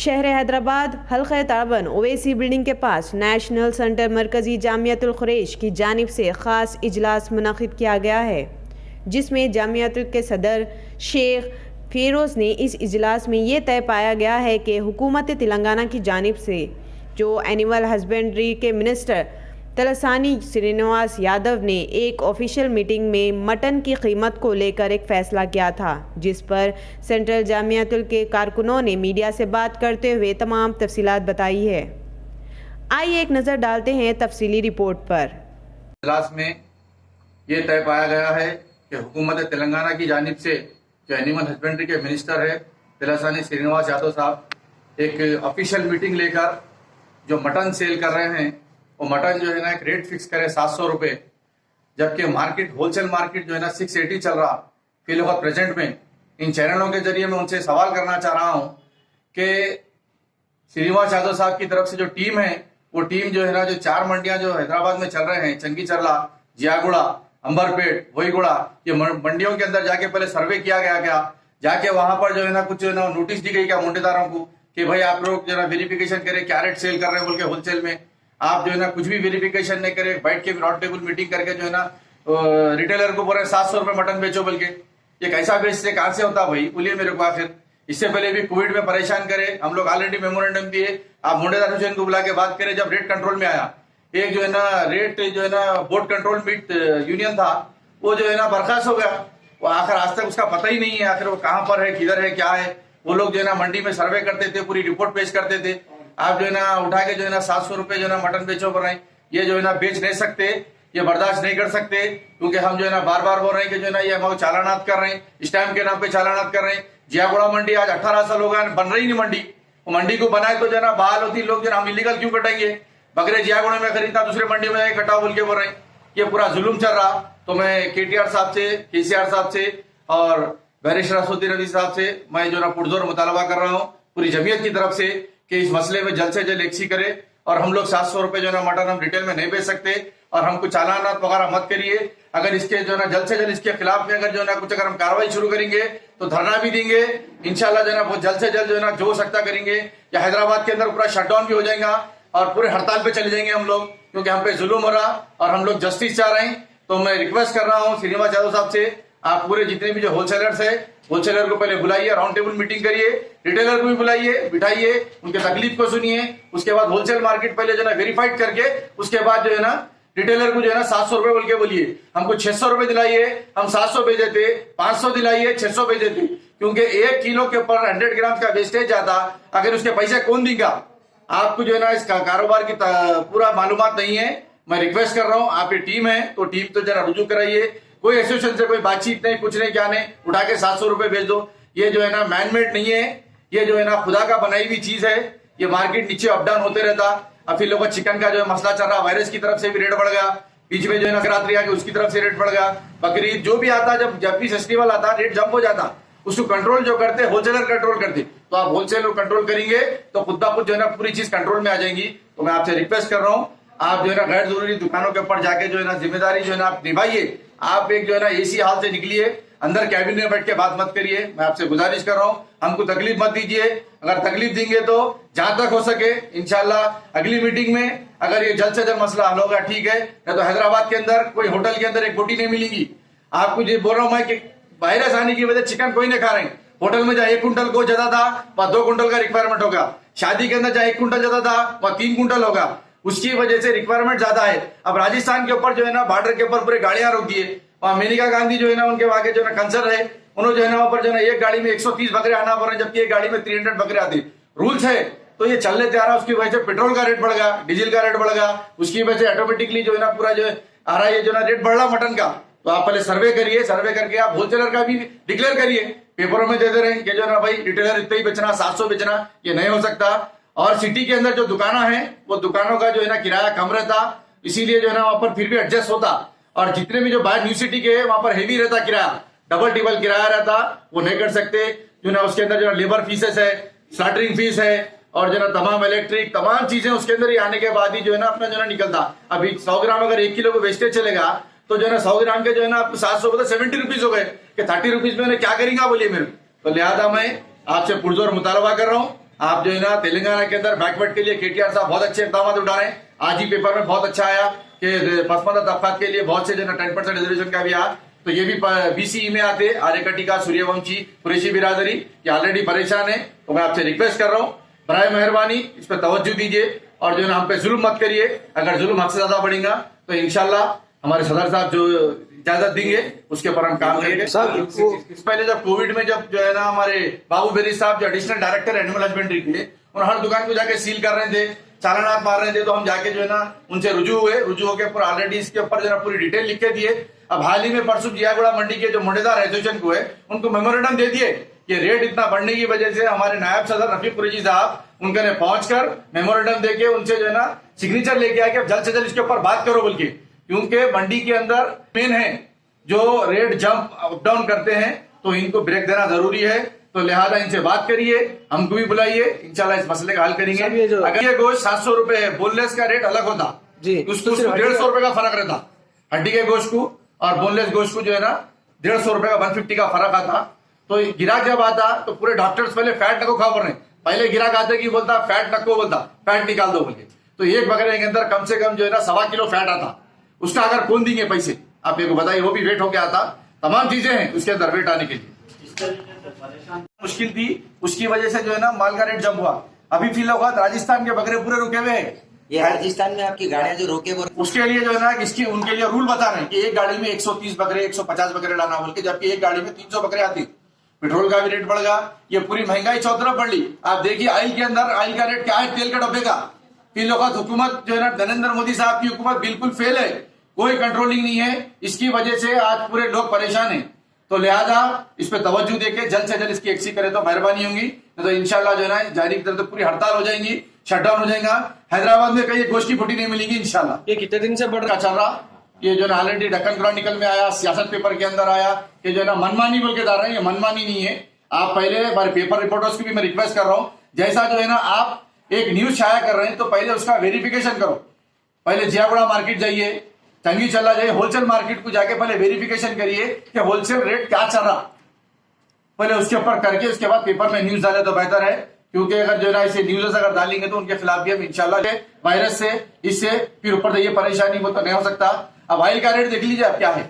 शहर हैदराबाद हल्का ताड़बन ओवैसी बिल्डिंग के पास नेशनल सेंटर मरकज़ी जामियातुल ख़ुरैश की जानिब से ख़ास इजलास मुनक़िद किया गया है, जिसमें जामियातुल के सदर शेख फ़िरोज़ ने इस इजलास में ये तय पाया गया है कि हुकूमत तेलंगाना की जानिब से जो एनिमल हस्बेंड्री के मिनिस्टर तलसानी श्रीनिवास यादव ने एक ऑफिशियल मीटिंग में मटन की कीमत को लेकर एक फ़ैसला किया था, जिस पर सेंट्रल जामियातुल के कारकुनों ने मीडिया से बात करते हुए तमाम तफसीलात बताई है। आइए एक नज़र डालते हैं तफसीली रिपोर्ट पर। इजलास में ये तय पाया गया है कि हुकूमत तेलंगाना की जानिब से जो एनिमल हस्बेंड्री के मिनिस्टर है तलसानी श्रीनिवास यादव साहब एक ऑफिशियल मीटिंग लेकर जो मटन सेल कर रहे हैं वो मटन जो है ना एक रेट फिक्स करे 700 रुपये, जबकि मार्केट होलसेल मार्केट जो है ना 680 चल रहा फिलहाल प्रेजेंट में। इन चैनलों के जरिए मैं उनसे सवाल करना चाह रहा हूँ कि श्रीनिवास यादव साहब की तरफ से जो टीम है वो टीम जो है ना जो 4 मंडियां जो हैदराबाद में चल रहे हैं, चंगी चरला, जियागुड़ा, अंबरपेट, वहीगुड़ा, ये मंडियों के अंदर जाके पहले सर्वे किया गया क्या, जाके वहां पर जो है ना कुछ जो है ना नोटिस दी गई क्या मंडीदारों को कि भाई आप लोग जो है ना वेरिफिकेशन करें क्या रेट सेल कर रहे हैं बोल के होलसेल में। आप जो है ना कुछ भी वेरिफिकेशन नहीं करे, बैठ के राउंड टेबल मीटिंग करके जो है ना रिटेलर को बोल रहे 700 रुपये मटन बेचो बोल के। ये कैसा बेचते, कहां से होता भाई, बोलिए मेरे को। आखिर इससे पहले भी कोविड में परेशान करे, हम लोग ऑलरेडी मेमोरेंडम दिए, आप मुंडेदार हुसैन को बुला के बात करें। जब रेट कंट्रोल में आया, एक जो है ना रेट जो है ना बोर्ड कंट्रोल मीट यूनियन था वो जो है ना बर्खास्त हो गया। वो आखिर आज तक उसका पता ही नहीं है आखिर वो कहां पर है, किधर है, क्या है। वो लोग जो है ना मंडी में सर्वे करते थे, पूरी रिपोर्ट पेश करते थे। आप जो है ना उठा के जो है ना 700 रुपये जो है ना मटन बेचो बोल रहे हैं, ये जो है ना बेच नहीं सकते, ये बर्दाश्त नहीं कर सकते, क्योंकि हम जो है ना बार बार बोल रहे हैं कि जो है ना ये हम चालानात कर रहे हैं, स्टैम्प के नाम पे चालानात कर रहे हैं। जियागुड़ा मंडी आज 18 साल हो गए, बन रही नहीं मंडी। वो मंडी को बनाए तो जो है ना बहाल होती, लोग जो है हम इलीगल क्यों कटाएंगे, बकरे जियागुड़ा में खरीदना दूसरे मंडी में कटाओ बोल के बोल रहे हैं। ये पूरा जुलूम चल रहा। तो मैं KTR साहब से, KCR साहब से और बैरिस्टर असदुद्दीन अली साहब से मैं जो है ना पुरजोर मुतालबा कर रहा हूँ पूरी जमीयत की तरफ से कि इस मसले में जल्द से जल्द एक्सी करे और हम लोग 700 रुपये जो है ना मटन हम रिटेल में नहीं बेच सकते और हमको चालानात वगैरह मत करिए। अगर इसके जो है ना जल्द से जल्द इसके खिलाफ में अगर जो है ना कुछ अगर हम कार्रवाई शुरू करेंगे तो धरना भी देंगे इंशाल्लाह, जो है ना बहुत जल्द से जल्द जो है ना जो सकता करेंगे। या हैदराबाद के अंदर पूरा शटडाउन भी हो जाएगा और पूरे हड़ताल पे चले जाएंगे हम लोग, क्योंकि हम पे जुल्म हो रहा और हम लोग जस्टिस चाह रहे हैं। तो मैं रिक्वेस्ट कर रहा हूँ श्रीनिवास यादव साहब से, आप पूरे जितने भी जो होलसेलर्स है, होलसेलर को पहले बुलाइए, राउंड टेबल मीटिंग करिए, रिटेलर को भी बुलाइए, बिठाइए, उनके तकलीफ को सुनिए। उसके बाद होलसेल मार्केट पहले जो है ना वेरीफाइड करके उसके बाद जो है ना रिटेलर को जो है ना 700 रुपये बोल के बोलिए, हमको 600 रुपये दिलाइए, हम 700 भेज देते, 500 दिलाइए, 600 भेज देते, क्योंकि 1 किलो के ऊपर 100 ग्राम का वेस्टेज जाता। अगर उसके पैसे कौन देगा? आपको जो है ना इसका कारोबार की पूरा मालूमात नहीं है। मैं रिक्वेस्ट कर रहा हूँ, आपकी टीम है तो टीम तो जरा रुजू कराइए, कोई एसोसिएशन से कोई बातचीत नहीं, कुछ नहीं, क्या नहीं, उठा के 700 रुपये भेज दो। ये जो है ना मैनमेड नहीं है, ये जो है ना खुदा का बनाई हुई चीज है। ये मार्केट नीचे अप डाउन होते रहता। अब फिर लोगों चिकन का जो है मसला चल रहा, वायरस की तरफ से भी रेट बढ़ गया, बीच में जो है ना नवरात्रि आके उसकी तरफ से रेट बढ़ गया, बकरीद जो भी आता, जब भी फेस्टिवल आता रेट जंप हो जाता। उसको कंट्रोल जो करते होलसेलर कंट्रोल करते, तो आप होलसेलर कंट्रोल करेंगे तो खुद ब खुद जो है ना पूरी चीज कंट्रोल में आ जाएंगी। तो मैं आपसे रिक्वेस्ट कर रहा हूँ, आप जो है ना गैर जरूरी दुकानों के ऊपर जाके जो है ना जिम्मेदारी जो है ना आप निभाइए। आप एक जो है ना AC हाल से निकलिए, अंदर कैबिन में बैठ के बात मत करिए। मैं आपसे गुजारिश कर रहा हूँ, हमको तकलीफ मत दीजिए। अगर तकलीफ देंगे तो जहां तक हो सके इंशाल्लाह अगली मीटिंग में अगर ये जल्द से जल्द मसला हल होगा ठीक है, नहीं तो हैदराबाद के अंदर कोई होटल के अंदर एक बोटी नहीं मिलेगी। आपको ये बोल रहा हूँ मैं कि वायरस आने की वजह चिकन कोई नहीं खा रहे हैं। होटल में जहाँ 1 कुंटल को ज्यादा था वहां 2 कुंटल का रिक्वायरमेंट होगा। शादी के अंदर जहाँ 1 कुंटल ज्यादा था वहां 3 कुंटल होगा। उसकी वजह से रिक्वायरमेंट ज्यादा है। अब राजस्थान के ऊपर जो है ना बॉर्डर के ऊपर पूरे गाड़ियां रोक दिए। वहां मेनका गांधी जो है ना उनके आगे जो है ना कंसर्न है, उन्होंने जो है ना वहां पर जो है ना एक गाड़ी में 130 बकरे आना पड़ रहे, जबकि एक गाड़ी में 300 बकरे आते। रूल्स है तो ये चलने तैयार है। उसकी वजह से पेट्रोल का रेट बढ़ गया, डीजल का रेट बढ़ गया, उसकी वजह से ऑटोमेटिकली जो है ना पूरा जो आ रहा है जो ना रेट बढ़ रहा मटन का। तो आप पहले सर्वे करिए, सर्वे करके आप होलसेलर का भी डिक्लेयर करिए, पेपरों में दे दे रहे हैं कि जो ना भाई रिटेलर इतना ही बेचना, 700 बेचना, ये नहीं हो सकता। और सिटी के अंदर जो दुकाना है वो दुकानों का जो है ना किराया कम रहता, इसीलिए जो है ना वहां पर फिर भी एडजस्ट होता। और जितने भी जो बाहर न्यू सिटी के है वहां पर हेवी रहता किराया, डबल टिबल किराया रहता, वो नहीं कर सकते। जो ना उसके अंदर जो लेबर फीसेस है, स्लाटरिंग फीस है और जो ना तमाम इलेक्ट्रिक तमाम चीजें उसके अंदर ही आने के बाद ही जो है ना अपना जो ना निकलता। अभी 100 ग्राम अगर 1 किलो को वेस्टेज चलेगा तो जो है ना 100 ग्राम के जो है ना आपको 700 मतलब 70 रुपीज हो गए कि 30 रुपीज में क्या करेंगे बोलिए मेरे। तो लिहाजा मैं आपसे पुरजोर मुतालबा कर रहा हूँ आप जो है ना तेलंगाना के अंदर बैकवर्ड के लिए केटीआर साहब बहुत अच्छे इकदाम उठा रहे हैं। आज ही पेपर में बहुत अच्छा आया कि पसमानदा तबकात के लिए बहुत से जो है 10% रिजर्वेशन का भी आया, तो ये भी बीसीई में आते आर्यकटी का सूर्यवंशी कुरैशी बिरादरी ये ऑलरेडी परेशान है। तो मैं आपसे रिक्वेस्ट कर रहा हूँ, बराए मेहरबानी इस पर तवज्जो दीजिए और जो है ना हम पे जुल्म मत करिए। अगर जुल्म हद से ज्यादा बढ़ेगा तो इंशाल्लाह हमारे सदर साहब जो इजाजत देंगे उसके ऊपर हम काम करेंगे। इस पहले जब कोविड में जब जो है ना हमारे बाबू बेरी साहब जो एडिशनल डायरेक्टर एनिमल हस्बेंड्री के, उन्होंने हर दुकान को जाके सील कर रहे थे, चालानात मार रहे थे, तो हम जाके जो है ना उनसे रुजू होकर पूरा ऑलरेडी इसके ऊपर जो है पूरी डिटेल लिख के दिए। अब हाल ही में परसों जियागुड़ा मंडी के जो मुंडेदार एसोसिएशन को है उनको मेमोरेंडम दे दिए कि रेट इतना बढ़ने की वजह से हमारे नायब सदर रफीक कुरैशी साहब उनके ने पहुंचकर मेमोरेंडम देके उनसे जो है ना सिग्नेचर लेके आके अब जल्द से जल्द इसके ऊपर बात करो बोल के, क्योंकि मंडी के अंदर मेन है जो रेट जंप अप डाउन करते हैं तो इनको ब्रेक देना जरूरी है। तो लिहाजा इनसे बात करिए, हमको भी बुलाइए, इंशाल्लाह इस मसले का हल करेंगे। अगर ये गोश्त 700 रुपए है, बोनलेस का रेट अलग होता जी, उसको 150 रुपए का फर्क रहता। हड्डी के गोश्त को और बोनलेस गोश्त को जो है ना 150 रुपए का 150 का फर्क आता। तो गिराक जब आता तो पूरे डॉक्टर्स पहले फैट नको खा रहे, पहले गिराक आते कि बोलता फैट नको, बोलता फैट निकाल दो बोल के। तो एक बकरे के अंदर कम से कम जो है ना 1.25 किलो फैट आता, उसका अगर कौन देंगे पैसे आप मेरे को बताइए। वो भी वेट होके आता, तमाम चीजें हैं उसके अंदर वेट आने के लिए मुश्किल थी, उसकी वजह से जो है ना माल का रेट जंप हुआ। अभी फिलहाल राजस्थान के बकरे पूरे रुके हुए हैं। ये राजस्थान में आपकी गाड़ियां जो रोके वो उसके लिए जो है ना इसकी उनके लिए रूल बता रहे हैं कि एक गाड़ी में 130 बकरे 150 बकरे लाना बोल के, जबकि एक गाड़ी में 300 बकरे आती। पेट्रोल का भी रेट बढ़ गया, ये पूरी महंगाई चौतरफ बढ़ ली। आप देखिए ऑयल के अंदर ऑयल का रेट क्या है, तेल का डब्बे का। फिलहाल हुकूमत जो है ना नरेंद्र मोदी साहब की हुकूमत बिल्कुल फेल है, कोई कंट्रोलिंग नहीं है। इसकी वजह से आज पूरे लोग परेशान हैं। तो लिहाजा इस पे तवज्जो देके जल्द से जल्द इसकी एक्सी करे तो मेहरबानी होगी, तो इंशाल्लाह जो है ना जारी की तरफ तो पूरी हड़ताल हो जाएंगी, शटडाउन हो जाएगा। हैदराबाद में कहीं गोश्त की फुटी नहीं मिलेगी इंशाल्लाह। ये कितने दिन से बढ़ रहा चल रहा, ये जो है ऑलरेडी डेक्कन क्रॉनिकल में आया, सियासत पेपर के अंदर आया कि जो है ना मनमानी बोल के जा रहे हैं, ये मनमानी नहीं है। आप पहले हमारे पेपर रिपोर्टर्स की भी मैं रिक्वेस्ट कर रहा हूँ, जैसा जो है ना आप एक न्यूज शाया कर रहे हैं तो पहले उसका वेरिफिकेशन करो। पहले जियागुड़ा मार्केट जाइए, तंगी चला जाइए, होलसेल मार्केट को जाके पहले वेरिफिकेशन करिए कि होलसेल रेट क्या चल रहा, पहले उसके ऊपर करके उसके बाद पेपर में न्यूज डाले तो बेहतर है। क्योंकि अगर जो है ना इसे न्यूज अगर डालेंगे तो उनके खिलाफ भी हम इंशाल्लाह वायरस से इससे फिर ऊपर से ये परेशानी वो तो नहीं हो सकता। अब ऑयल का रेट देख लीजिए अब क्या है।